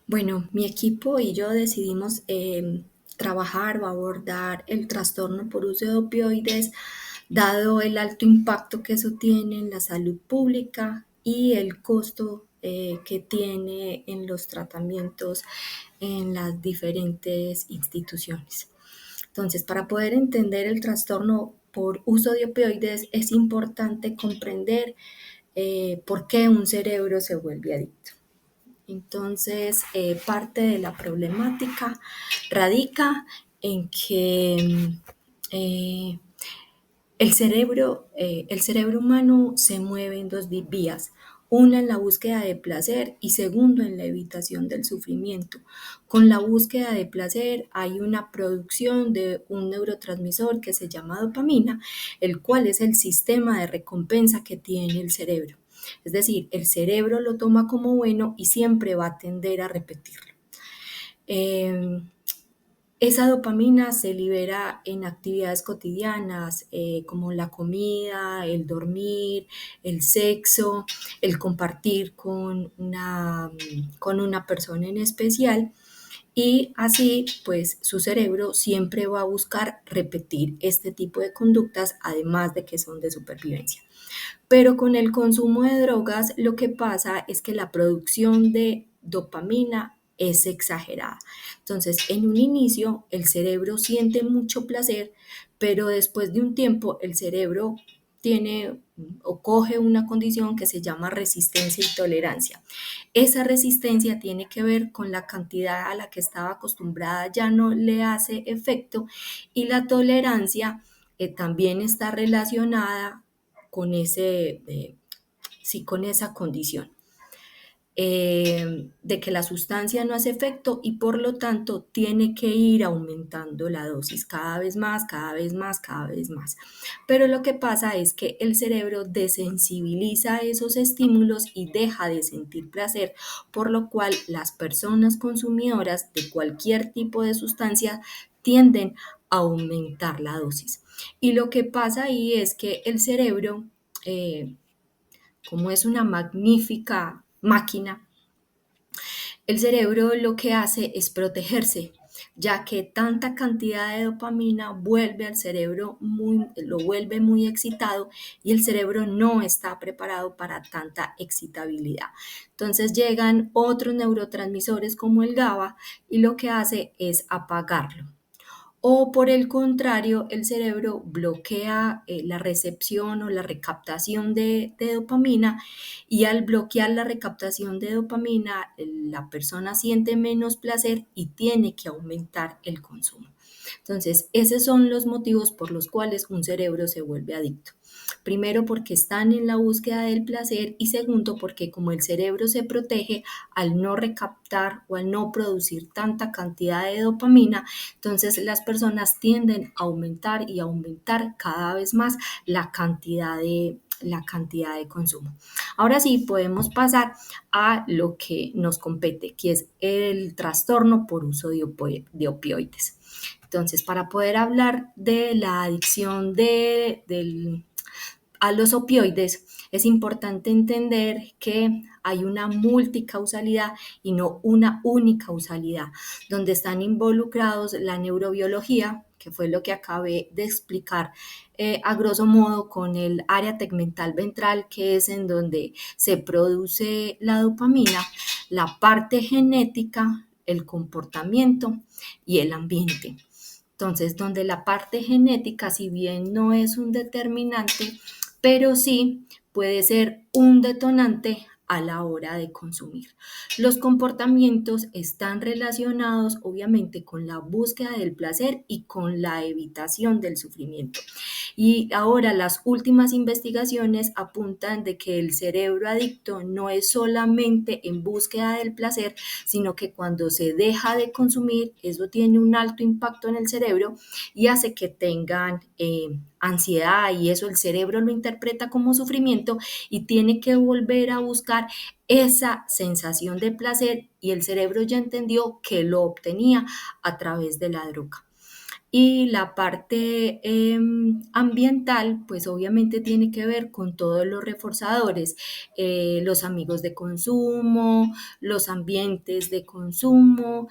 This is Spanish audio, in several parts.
Bueno, mi equipo y yo decidimos trabajar o abordar el trastorno por uso de opioides, dado el alto impacto que eso tiene en la salud pública y el costo que tiene en los tratamientos en las diferentes instituciones. Entonces, para poder entender el trastorno por uso de opioides es importante comprender por qué un cerebro se vuelve adicto. Entonces, parte de la problemática radica en que eh, el cerebro humano se mueve en dos vías. Una en la búsqueda de placer y segundo en la evitación del sufrimiento. Con la búsqueda de placer hay una producción de un neurotransmisor que se llama dopamina, el cual es el sistema de recompensa que tiene el cerebro. Es decir, el cerebro lo toma como bueno y siempre va a tender a repetirlo. Eh, esa dopamina se libera en actividades cotidianas como la comida, el dormir, el sexo, el compartir con una persona en especial y así pues su cerebro siempre va a buscar repetir este tipo de conductas además de que son de supervivencia. Pero con el consumo de drogas lo que pasa es que la producción de dopamina es exagerada. Entonces, en un inicio el cerebro siente mucho placer, pero después de un tiempo el cerebro tiene o coge una condición que se llama resistencia y tolerancia. Esa resistencia tiene que ver con la cantidad a la que estaba acostumbrada, ya no le hace efecto, y la tolerancia también está relacionada con sí, con esa condición de que la sustancia no hace efecto y por lo tanto tiene que ir aumentando la dosis cada vez más, cada vez más, cada vez más. Pero lo que pasa es que el cerebro desensibiliza esos estímulos y deja de sentir placer, por lo cual las personas consumidoras de cualquier tipo de sustancia tienden a aumentar la dosis. Y lo que pasa ahí es que el cerebro, eh, como es una magnífica máquina, el cerebro lo que hace es protegerse, ya que tanta cantidad de dopamina vuelve al cerebro lo vuelve muy excitado y el cerebro no está preparado para tanta excitabilidad. Entonces llegan otros neurotransmisores como el GABA y lo que hace es apagarlo. O por el contrario, el cerebro bloquea la recepción o la recaptación de dopamina y al bloquear la recaptación de dopamina, la persona siente menos placer y tiene que aumentar el consumo. Entonces, esos son los motivos por los cuales un cerebro se vuelve adicto. Primero, porque están en la búsqueda del placer y segundo, porque como el cerebro se protege al no recaptar o al no producir tanta cantidad de dopamina, entonces las personas tienden a aumentar y aumentar cada vez más la cantidad de consumo. Ahora sí, podemos pasar a lo que nos compete, que es el trastorno por uso de opioides. Entonces, para poder hablar de la adicción a los opioides, es importante entender que hay una multicausalidad y no una unicausalidad, donde están involucrados la neurobiología, que fue lo que acabé de explicar a grosso modo con el área tegmental ventral, que es en donde se produce la dopamina, la parte genética, el comportamiento y el ambiente. Entonces, donde la parte genética, si bien no es un determinante, pero sí puede ser un detonante a la hora de consumir. Los comportamientos están relacionados obviamente con la búsqueda del placer y con la evitación del sufrimiento. Y ahora las últimas investigaciones apuntan de que el cerebro adicto no es solamente en búsqueda del placer, sino que cuando se deja de consumir, eso tiene un alto impacto en el cerebro y hace que tengan ansiedad y eso el cerebro lo interpreta como sufrimiento y tiene que volver a buscar esa sensación de placer y el cerebro ya entendió que lo obtenía a través de la droga. Y la parte ambiental, pues obviamente tiene que ver con todos los reforzadores, los amigos de consumo, los ambientes de consumo,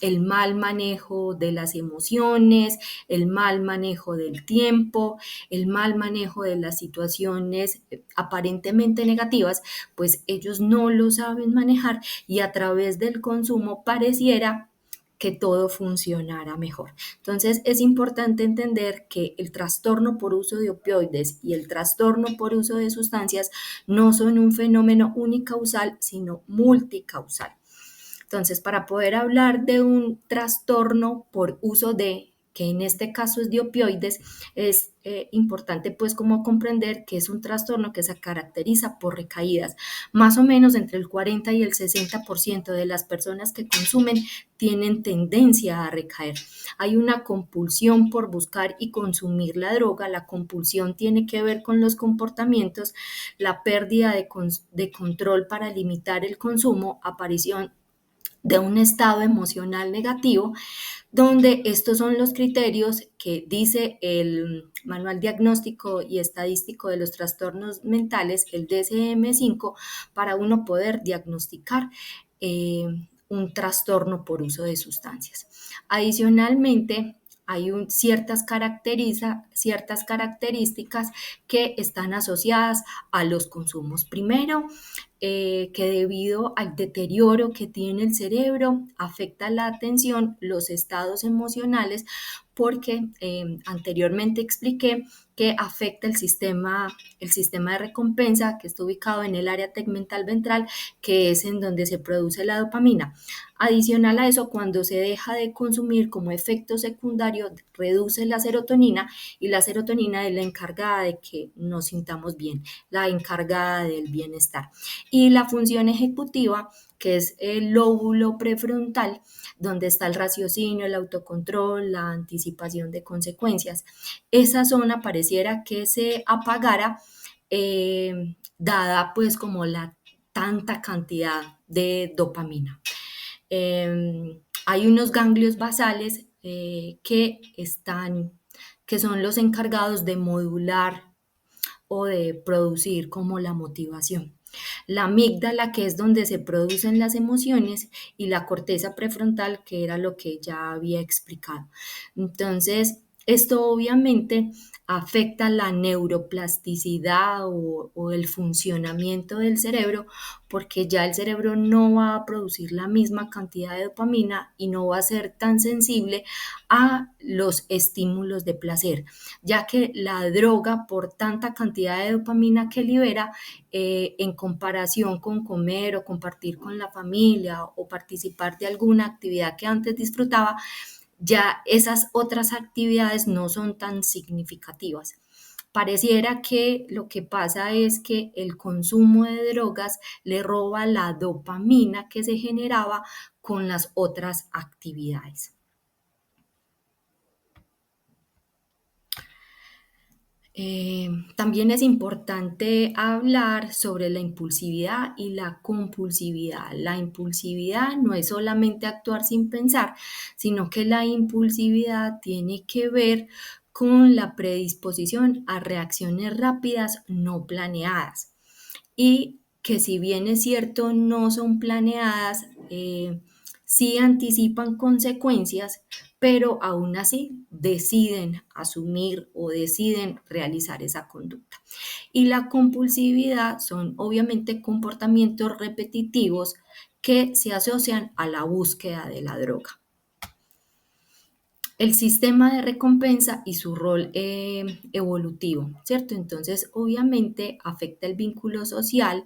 el mal manejo de las emociones, el mal manejo del tiempo, el mal manejo de las situaciones aparentemente negativas, pues ellos no lo saben manejar y a través del consumo pareciera que todo funcionara mejor. Entonces es importante entender que el trastorno por uso de opioides y el trastorno por uso de sustancias no son un fenómeno unicausal, sino multicausal. Entonces, para poder hablar de un trastorno por uso de, que en este caso es de opioides, es importante pues como comprender que es un trastorno que se caracteriza por recaídas. Más o menos entre el 40 y el 60% de las personas que consumen tienen tendencia a recaer. Hay una compulsión por buscar y consumir la droga. La compulsión tiene que ver con los comportamientos, la pérdida de control para limitar el consumo, aparición de un estado emocional negativo, donde estos son los criterios que dice el Manual Diagnóstico y Estadístico de los Trastornos Mentales, el DSM-5, para uno poder diagnosticar un trastorno por uso de sustancias. Adicionalmente, hay ciertas características que están asociadas a los consumos. Primero, que debido al deterioro que tiene el cerebro afecta la atención, los estados emocionales, porque anteriormente expliqué que afecta el sistema de recompensa que está ubicado en el área tegmental ventral, que es en donde se produce la dopamina. Adicional a eso, cuando se deja de consumir como efecto secundario, reduce la serotonina y la serotonina es la encargada de que nos sintamos bien, la encargada del bienestar. Y la función ejecutiva, que es el lóbulo prefrontal, donde está el raciocinio, el autocontrol, la anticipación de consecuencias. Esa zona pareciera que se apagara, dada pues como la tanta cantidad de dopamina. Hay unos ganglios basales que son los encargados de modular o de producir como la motivación. La amígdala, que es donde se producen las emociones, y la corteza prefrontal, que era lo que ya había explicado. Entonces, esto obviamente afecta la neuroplasticidad o el funcionamiento del cerebro, porque ya el cerebro no va a producir la misma cantidad de dopamina y no va a ser tan sensible a los estímulos de placer, ya que la droga, por tanta cantidad de dopamina que libera, en comparación con comer o compartir con la familia o participar de alguna actividad que antes disfrutaba, ya esas otras actividades no son tan significativas. Pareciera que lo que pasa es que el consumo de drogas le roba la dopamina que se generaba con las otras actividades. También es importante hablar sobre la impulsividad y la compulsividad. La impulsividad no es solamente actuar sin pensar, sino que la impulsividad tiene que ver con la predisposición a reacciones rápidas no planeadas y que, si bien es cierto no son planeadas, sí anticipan consecuencias, pero aún así deciden asumir o deciden realizar esa conducta. Y la compulsividad son obviamente comportamientos repetitivos que se asocian a la búsqueda de la droga. El sistema de recompensa y su rol evolutivo, ¿cierto? Entonces, obviamente afecta el vínculo social,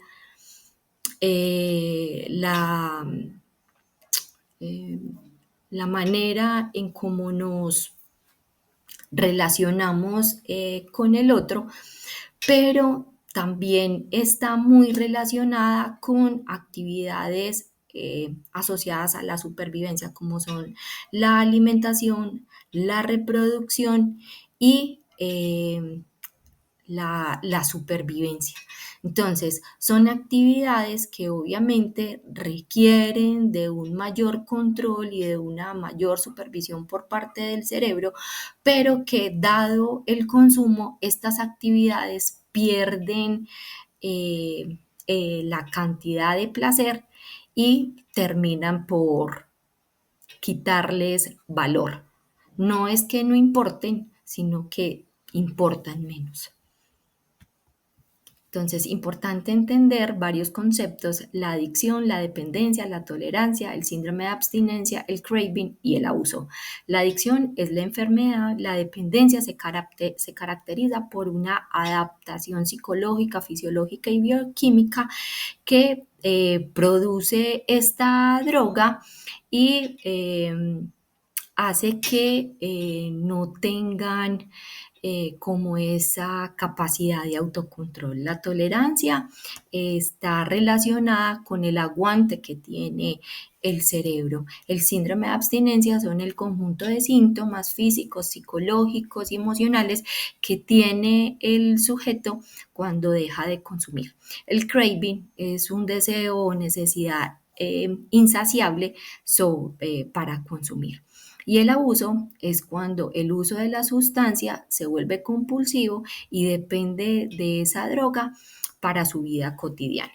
eh, la, eh, la manera en cómo nos relacionamos con el otro, pero también está muy relacionada con actividades asociadas a la supervivencia, como son la alimentación, la reproducción y la supervivencia. Entonces, son actividades que obviamente requieren de un mayor control y de una mayor supervisión por parte del cerebro, pero que dado el consumo, estas actividades pierden la cantidad de placer y terminan por quitarles valor. No es que no importen, sino que importan menos. Entonces, importante entender varios conceptos: la adicción, la dependencia, la tolerancia, el síndrome de abstinencia, el craving y el abuso. La adicción es la enfermedad, la dependencia se caracteriza por una adaptación psicológica, fisiológica y bioquímica que produce esta droga y hace que no tengan como esa capacidad de autocontrol. La tolerancia está relacionada con el aguante que tiene el cerebro. El síndrome de abstinencia son el conjunto de síntomas físicos, psicológicos y emocionales que tiene el sujeto cuando deja de consumir. El craving es un deseo o necesidad insaciable para consumir. Y el abuso es cuando el uso de la sustancia se vuelve compulsivo y depende de esa droga para su vida cotidiana.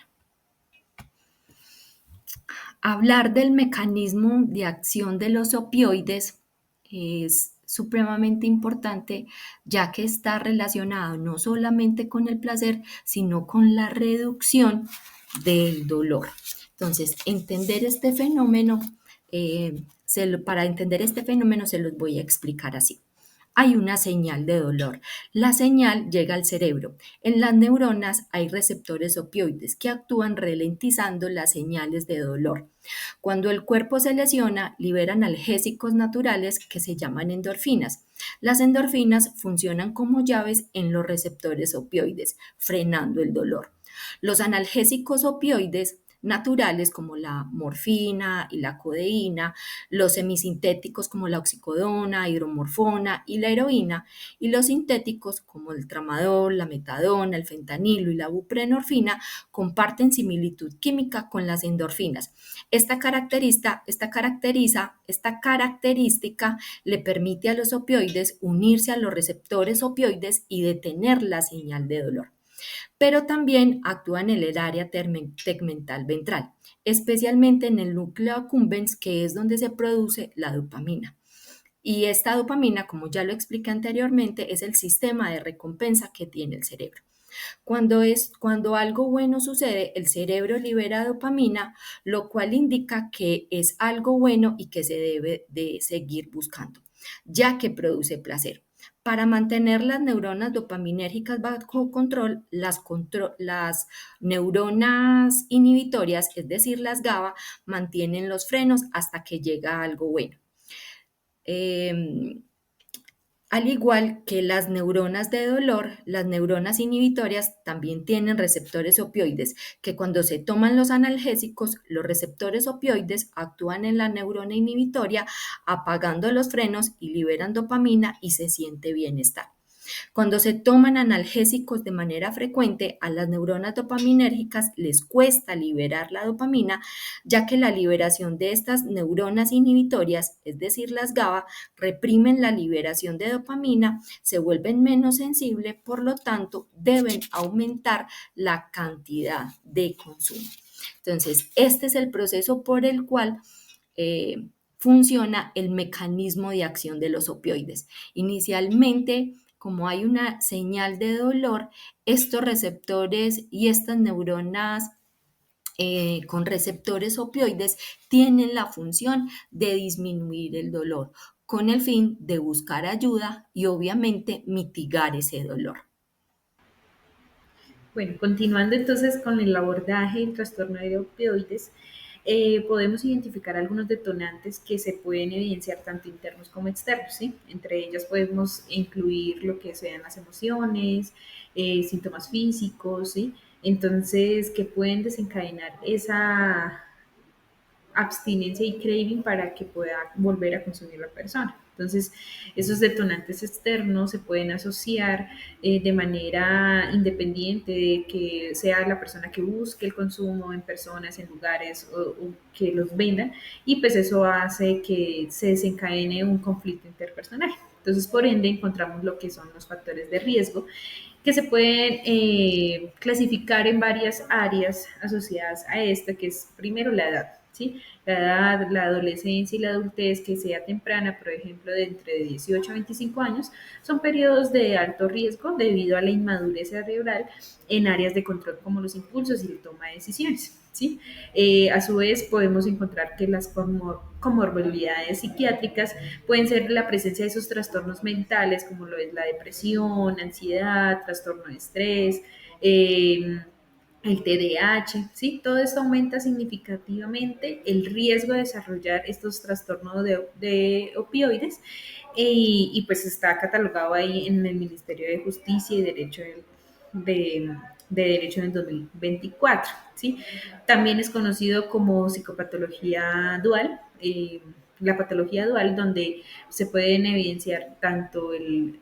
Hablar del mecanismo de acción de los opioides es supremamente importante, ya que está relacionado no solamente con el placer, sino con la reducción del dolor. Entonces, entender este fenómeno, para entender este fenómeno se los voy a explicar así. Hay una señal de dolor. La señal llega al cerebro. En las neuronas hay receptores opioides que actúan ralentizando las señales de dolor. Cuando el cuerpo se lesiona, liberan analgésicos naturales que se llaman endorfinas. Las endorfinas funcionan como llaves en los receptores opioides, frenando el dolor. Los analgésicos opioides naturales como la morfina y la codeína, los semisintéticos como la oxicodona, hidromorfona y la heroína, y los sintéticos como el tramadol, la metadona, el fentanilo y la buprenorfina comparten similitud química con las endorfinas. Esta característica le permite a los opioides unirse a los receptores opioides y detener la señal de dolor, pero también actúa en el área tegmental ventral, especialmente en el núcleo accumbens, que es donde se produce la dopamina. Y esta dopamina, como ya lo expliqué anteriormente, es el sistema de recompensa que tiene el cerebro. Cuando algo bueno sucede, el cerebro libera dopamina, lo cual indica que es algo bueno y que se debe de seguir buscando, ya que produce placer. Para mantener las neuronas dopaminérgicas bajo control, las neuronas inhibitorias, es decir, las GABA, mantienen los frenos hasta que llega algo bueno. Al igual que las neuronas de dolor, las neuronas inhibitorias también tienen receptores opioides, que cuando se toman los analgésicos, los receptores opioides actúan en la neurona inhibitoria, apagando los frenos y liberan dopamina y se siente bienestar. Cuando se toman analgésicos de manera frecuente, a las neuronas dopaminérgicas les cuesta liberar la dopamina, ya que la liberación de estas neuronas inhibitorias, es decir, las GABA, reprimen la liberación de dopamina, se vuelven menos sensibles, por lo tanto, deben aumentar la cantidad de consumo. Entonces, este es el proceso por el cual funciona el mecanismo de acción de los opioides. Inicialmente, como hay una señal de dolor, estos receptores y estas neuronas con receptores opioides tienen la función de disminuir el dolor con el fin de buscar ayuda y obviamente mitigar ese dolor. Bueno, continuando entonces con el abordaje del trastorno de opioides, podemos identificar algunos detonantes que se pueden evidenciar tanto internos como externos, ¿sí? Entre ellas podemos incluir lo que sean las emociones, síntomas físicos, ¿sí? Entonces, que pueden desencadenar esa abstinencia y craving para que pueda volver a consumir la persona. Entonces, esos detonantes externos se pueden asociar de manera independiente de que sea la persona que busque el consumo en personas, en lugares o que los vendan, y pues eso hace que se desencadene un conflicto interpersonal. Entonces, por ende, encontramos lo que son los factores de riesgo que se pueden clasificar en varias áreas asociadas a esta, que es primero la edad, ¿sí? La edad, la adolescencia y la adultez que sea temprana, por ejemplo, de entre 18 a 25 años, son periodos de alto riesgo debido a la inmadurez cerebral en áreas de control como los impulsos y la toma de decisiones. ¿Sí? A su vez, podemos encontrar que las comorbilidades psiquiátricas pueden ser la presencia de esos trastornos mentales, como lo es la depresión, ansiedad, trastorno de estrés, el TDAH, ¿sí? Todo esto aumenta significativamente el riesgo de desarrollar estos trastornos de opioides pues está catalogado ahí en el Ministerio de Justicia y de, de Derecho en el 2024, ¿sí? También es conocido como psicopatología dual, la patología dual donde se pueden evidenciar tanto el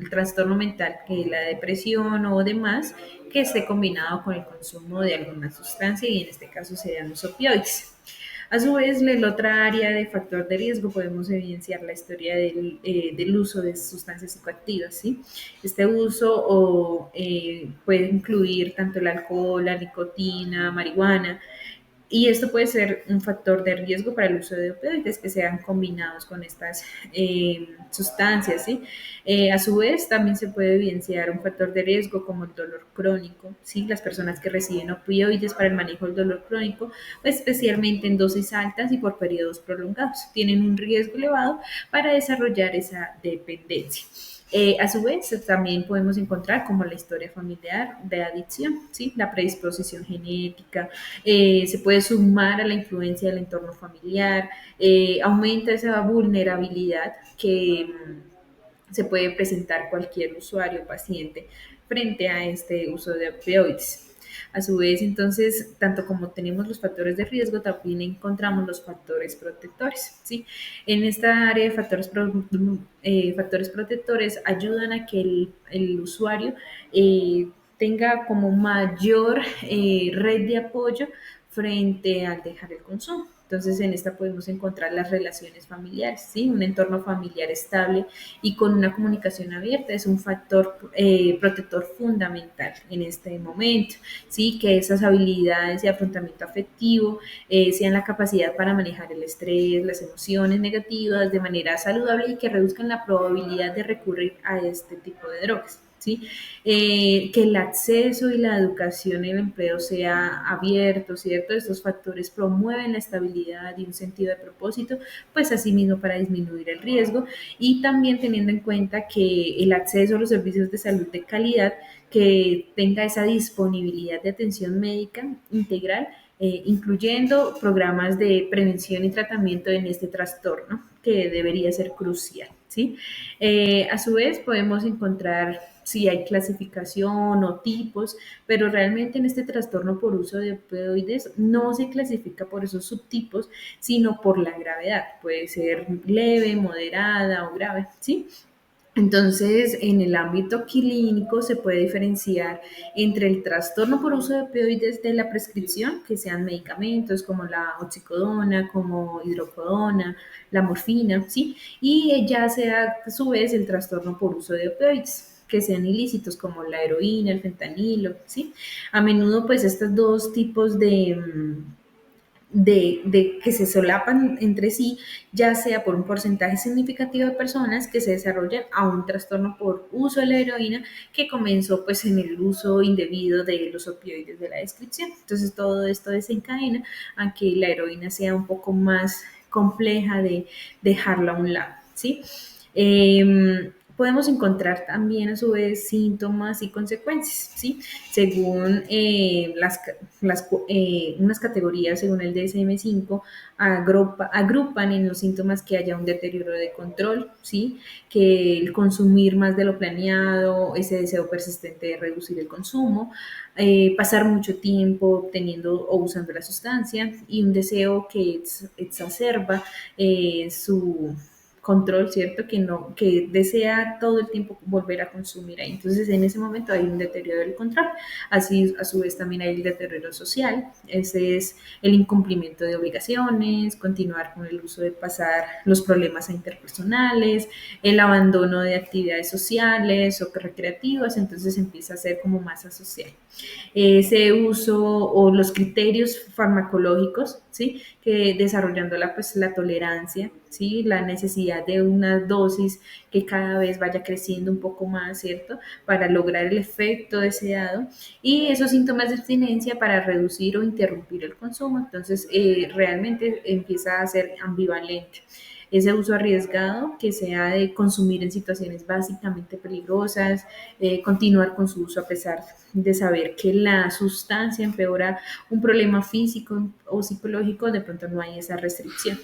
trastorno mental que la depresión o demás que esté combinado con el consumo de alguna sustancia y en este caso serían los opioides. A su vez, en la otra área de factor de riesgo podemos evidenciar la historia del uso de sustancias psicoactivas. ¿Sí? Este uso puede incluir tanto el alcohol, la nicotina, marihuana, y esto puede ser un factor de riesgo para el uso de opioides que sean combinados con estas sustancias. ¿Sí? A su vez, también se puede evidenciar un factor de riesgo como el dolor crónico. ¿Sí? Las personas que reciben opioides para el manejo del dolor crónico, pues, especialmente en dosis altas y por periodos prolongados, tienen un riesgo elevado para desarrollar esa dependencia. A su vez, también podemos encontrar como la historia familiar de adicción, ¿sí? La predisposición genética, se puede sumar a la influencia del entorno familiar, aumenta esa vulnerabilidad que se puede presentar cualquier usuario o paciente frente a este uso de opioides. A su vez, entonces, tanto como tenemos los factores de riesgo, también encontramos los factores protectores. ¿Sí? En esta área de factores protectores ayudan a que el usuario tenga como mayor red de apoyo frente al dejar el consumo. Entonces, en esta podemos encontrar las relaciones familiares, ¿sí? Un entorno familiar estable y con una comunicación abierta es un factor protector fundamental en este momento, ¿sí? Que esas habilidades de afrontamiento afectivo sean la capacidad para manejar el estrés, las emociones negativas de manera saludable y que reduzcan la probabilidad de recurrir a este tipo de drogas. ¿Sí? Que el acceso y la educación y el empleo sea abierto, ¿cierto? Estos factores promueven la estabilidad y un sentido de propósito, pues asimismo para disminuir el riesgo y también teniendo en cuenta que el acceso a los servicios de salud de calidad, que tenga esa disponibilidad de atención médica integral, incluyendo programas de prevención y tratamiento en este trastorno, que debería ser crucial. ¿Sí? A su vez, podemos encontrar si hay clasificación o tipos, pero realmente en este trastorno por uso de opioides no se clasifica por esos subtipos, sino por la gravedad. Puede ser leve, moderada o grave, ¿sí? Entonces, en el ámbito clínico se puede diferenciar entre el trastorno por uso de opioides de la prescripción, que sean medicamentos como la oxicodona, como hidrocodona, la morfina, ¿sí? Y ya sea a su vez el trastorno por uso de opioides que sean ilícitos como la heroína, el fentanilo, ¿sí? A menudo pues estos dos tipos de que se solapan entre sí, ya sea por un porcentaje significativo de personas que se desarrollan a un trastorno por uso de la heroína que comenzó pues en el uso indebido de los opioides de la descripción. Entonces todo esto desencadena a que la heroína sea un poco más compleja de dejarla a un lado, ¿sí? Podemos encontrar también a su vez síntomas y consecuencias, ¿sí? Según unas categorías, según el DSM-5, agrupan en los síntomas que haya un deterioro de control, ¿sí? Que el consumir más de lo planeado, ese deseo persistente de reducir el consumo, pasar mucho tiempo obteniendo o usando la sustancia y un deseo que exacerba su control, ¿cierto? Que desea todo el tiempo volver a consumir ahí. Entonces, en ese momento hay un deterioro del control. Así, a su vez, también hay el deterioro social. Ese es el incumplimiento de obligaciones, continuar con el uso de pasar los problemas a interpersonales, el abandono de actividades sociales o recreativas, entonces empieza a ser como masa social. Ese uso o los criterios farmacológicos, ¿sí? Que desarrollando pues, la tolerancia, ¿sí? La necesidad de una dosis que cada vez vaya creciendo un poco más, ¿cierto? Para lograr el efecto deseado y esos síntomas de abstinencia para reducir o interrumpir el consumo. Entonces, realmente empieza a ser ambivalente ese uso arriesgado que sea de consumir en situaciones básicamente peligrosas, continuar con su uso a pesar de saber que la sustancia empeora un problema físico o psicológico, de pronto no hay esa restricción.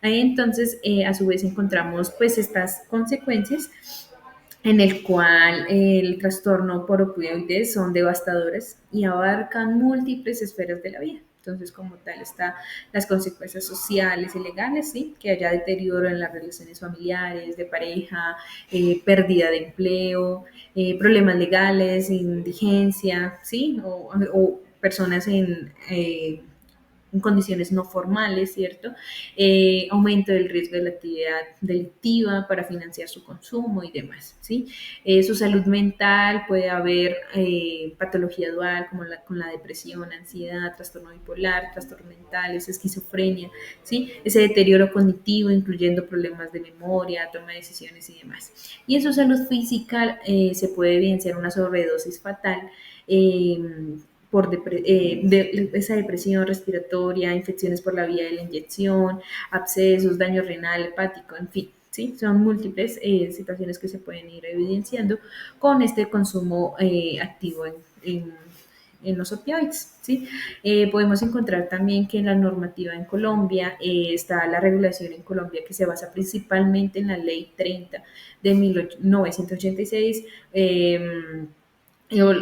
Ahí entonces, a su vez, encontramos pues estas consecuencias en el cual el trastorno por opioides son devastadores y abarcan múltiples esferas de la vida. Entonces, como tal, están las consecuencias sociales y legales, ¿sí? Que haya deterioro en las relaciones familiares, de pareja, pérdida de empleo, problemas legales, indigencia, ¿sí? O personas en condiciones no formales, ¿cierto? Aumento del riesgo de la actividad delictiva para financiar su consumo y demás, ¿sí? Su salud mental, puede haber patología dual como con la depresión, ansiedad, trastorno bipolar, trastornos mentales, esquizofrenia, ¿sí? Ese deterioro cognitivo, incluyendo problemas de memoria, toma de decisiones y demás. Y en su salud física se puede evidenciar una sobredosis fatal. Por esa depresión respiratoria, infecciones por la vía de la inyección, abscesos, daño renal, hepático, en fin. ¿Sí? Son múltiples situaciones que se pueden ir evidenciando con este consumo activo en los opioides. ¿Sí? Podemos encontrar también que en la normativa en Colombia está la regulación en Colombia que se basa principalmente en la ley 30 de 1986.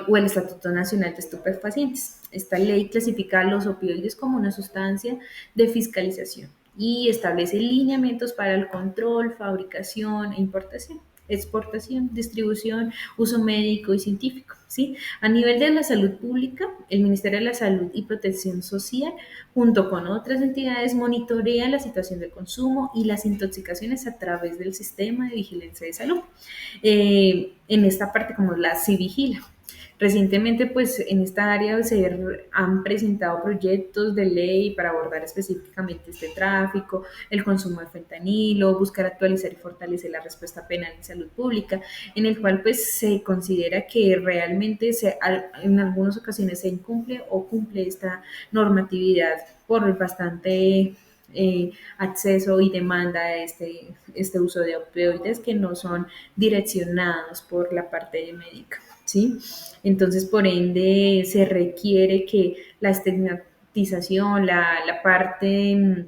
O el Estatuto Nacional de Estupefacientes. Esta ley clasifica los opioides como una sustancia de fiscalización y establece lineamientos para el control, fabricación e importación, exportación, distribución, uso médico y científico. ¿Sí? A nivel de la salud pública, el Ministerio de la Salud y Protección Social, junto con otras entidades, monitorea la situación del consumo y las intoxicaciones a través del sistema de vigilancia de salud. En esta parte, como la Civigila. Recientemente, pues en esta área se han presentado proyectos de ley para abordar específicamente este tráfico, el consumo de fentanilo, buscar actualizar y fortalecer la respuesta penal en salud pública, en el cual pues se considera que realmente en algunas ocasiones se incumple o cumple esta normatividad por bastante acceso y demanda a este uso de opioides que no son direccionados por la parte médica. ¿Sí? Entonces, por ende, se requiere que la estigmatización, la parte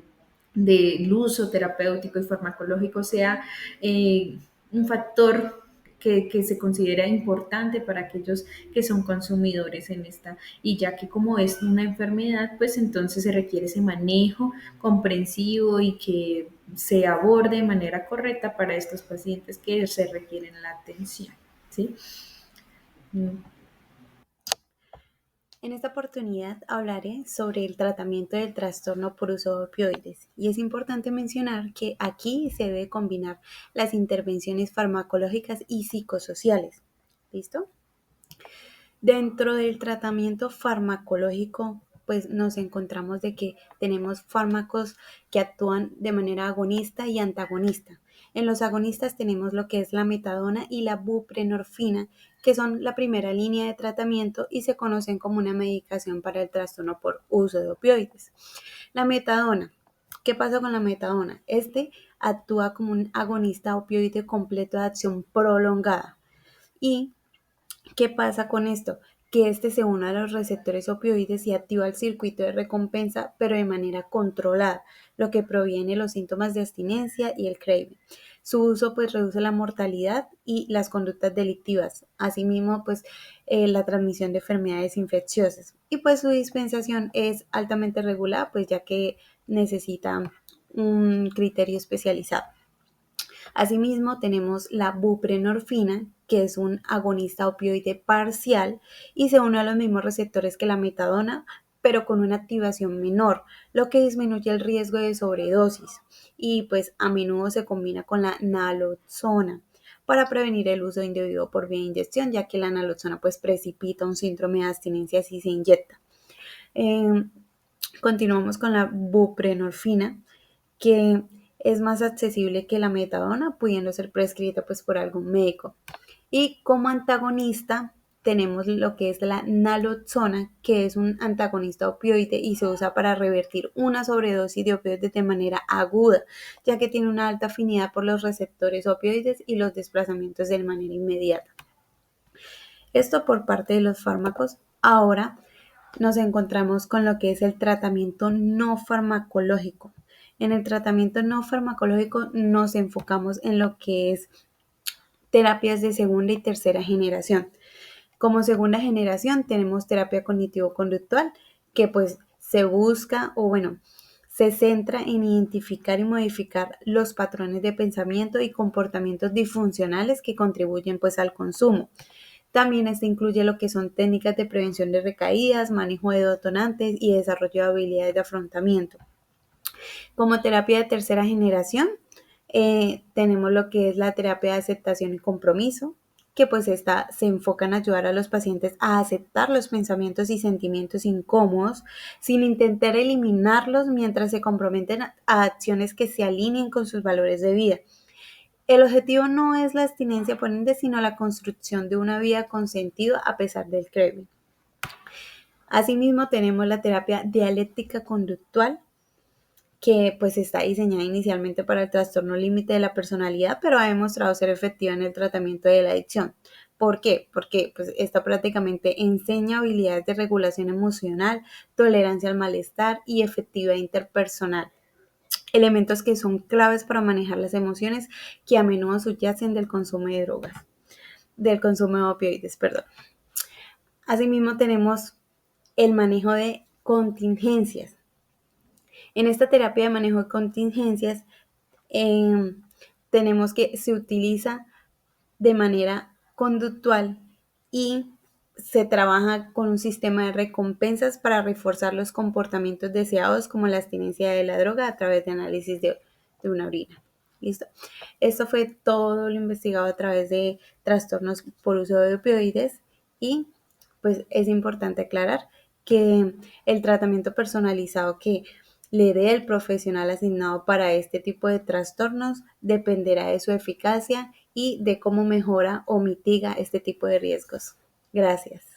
del uso terapéutico y farmacológico sea un factor que se considera importante para aquellos que son consumidores en esta, y ya que como es una enfermedad, pues entonces se requiere ese manejo comprensivo y que se aborde de manera correcta para estos pacientes que se requieren la atención, ¿sí? En esta oportunidad hablaré sobre el tratamiento del trastorno por uso de opioides y es importante mencionar que aquí se debe combinar las intervenciones farmacológicas y psicosociales. ¿Listo? Dentro del tratamiento farmacológico, pues nos encontramos de que tenemos fármacos que actúan de manera agonista y antagonista. En los agonistas tenemos lo que es la metadona y la buprenorfina, que son la primera línea de tratamiento y se conocen como una medicación para el trastorno por uso de opioides. La metadona. ¿Qué pasa con la metadona? Este actúa como un agonista opioide completo de acción prolongada. ¿Y qué pasa con esto? Que este se une a los receptores opioides y activa el circuito de recompensa, pero de manera controlada, lo que proviene los síntomas de abstinencia y el craving. Su uso pues reduce la mortalidad y las conductas delictivas, asimismo pues la transmisión de enfermedades infecciosas. Y pues su dispensación es altamente regulada, pues ya que necesita un criterio especializado. Asimismo, tenemos la buprenorfina, que es un agonista opioide parcial y se une a los mismos receptores que la metadona, pero con una activación menor, lo que disminuye el riesgo de sobredosis y pues a menudo se combina con la naloxona para prevenir el uso indebido por vía de inyección, ya que la naloxona pues precipita un síndrome de abstinencia si se inyecta. Continuamos con la buprenorfina, que es más accesible que la metadona, pudiendo ser prescrita pues por algún médico. Y como antagonista tenemos lo que es la naloxona, que es un antagonista opioide y se usa para revertir una sobredosis de opioides de manera aguda, ya que tiene una alta afinidad por los receptores opioides y los desplazamientos de manera inmediata. Esto por parte de los fármacos. Ahora nos encontramos con lo que es el tratamiento no farmacológico. En el tratamiento no farmacológico nos enfocamos en lo que es terapias de segunda y tercera generación. Como segunda generación tenemos terapia cognitivo-conductual, que pues se busca se centra en identificar y modificar los patrones de pensamiento y comportamientos disfuncionales que contribuyen pues al consumo. También este incluye lo que son técnicas de prevención de recaídas, manejo de detonantes y desarrollo de habilidades de afrontamiento. Como terapia de tercera generación, tenemos lo que es la terapia de aceptación y compromiso, que pues se enfoca en ayudar a los pacientes a aceptar los pensamientos y sentimientos incómodos sin intentar eliminarlos mientras se comprometen a acciones que se alineen con sus valores de vida. El objetivo no es la abstinencia por ende, sino la construcción de una vida con sentido a pesar del craving. Asimismo, tenemos la terapia dialéctica conductual, que pues está diseñada inicialmente para el trastorno límite de la personalidad, pero ha demostrado ser efectiva en el tratamiento de la adicción. ¿Por qué? Porque pues, esta prácticamente enseña habilidades de regulación emocional, tolerancia al malestar y efectividad interpersonal. Elementos que son claves para manejar las emociones que a menudo subyacen del consumo de drogas, del consumo de opioides, perdón. Asimismo tenemos el manejo de contingencias. En esta terapia de manejo de contingencias tenemos que se utiliza de manera conductual y se trabaja con un sistema de recompensas para reforzar los comportamientos deseados como la abstinencia de la droga a través de análisis de una orina. ¿Listo? Esto fue todo lo investigado a través de trastornos por uso de opioides y pues es importante aclarar que el tratamiento personalizado que le dé el profesional asignado para este tipo de trastornos dependerá de su eficacia y de cómo mejora o mitiga este tipo de riesgos. Gracias.